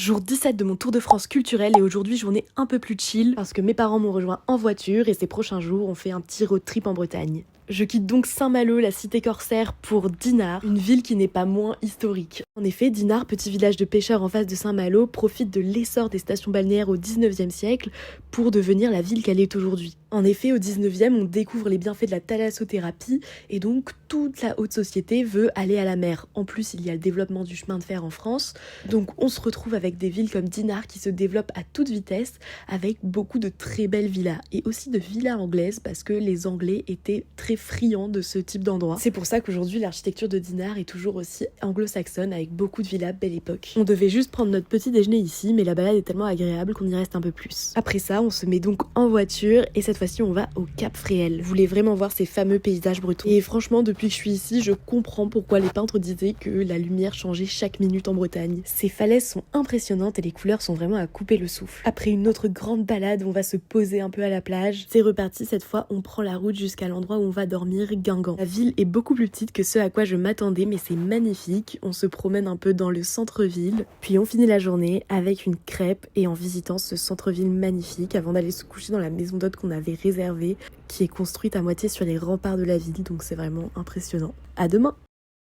Jour 17 de mon tour de France culturel et aujourd'hui journée un peu plus chill parce que mes parents m'ont rejoint en voiture et ces prochains jours on fait un petit road trip en Bretagne. Je quitte donc Saint-Malo, la cité corsaire, pour Dinard, une ville qui n'est pas moins historique. En effet, Dinard, petit village de pêcheurs en face de Saint-Malo, profite de l'essor des stations balnéaires au 19e siècle pour devenir la ville qu'elle est aujourd'hui. En effet, au 19e, on découvre les bienfaits de la thalassothérapie et donc toute la haute société veut aller à la mer. En plus, il y a le développement du chemin de fer en France, donc on se retrouve avec des villes comme Dinard qui se développent à toute vitesse avec beaucoup de très belles villas et aussi de villas anglaises parce que les Anglais étaient très friands de ce type d'endroit. C'est pour ça qu'aujourd'hui l'architecture de Dinard est toujours aussi anglo-saxonne avec beaucoup de villas belle époque. On devait juste prendre notre petit déjeuner ici, mais la balade est tellement agréable qu'on y reste un peu plus. Après ça, on se met donc en voiture et cette fois-ci on va au Cap Fréhel. Je voulais vraiment voir ces fameux paysages bretons. Et franchement, depuis que je suis ici, je comprends pourquoi les peintres disaient que la lumière changeait chaque minute en Bretagne. Ces falaises sont impressionnantes et les couleurs sont vraiment à couper le souffle. Après une autre grande balade, on va se poser un peu à la plage. C'est reparti, cette fois on prend la route jusqu'à l'endroit où on va dormir, Guingamp. La ville est beaucoup plus petite que ce à quoi je m'attendais, mais c'est magnifique. On se promène un peu dans le centre-ville, puis on finit la journée avec une crêpe et en visitant ce centre-ville magnifique avant d'aller se coucher dans la maison d'hôte qu'on avait réservée, qui est construite à moitié sur les remparts de la ville, donc c'est vraiment impressionnant. À demain!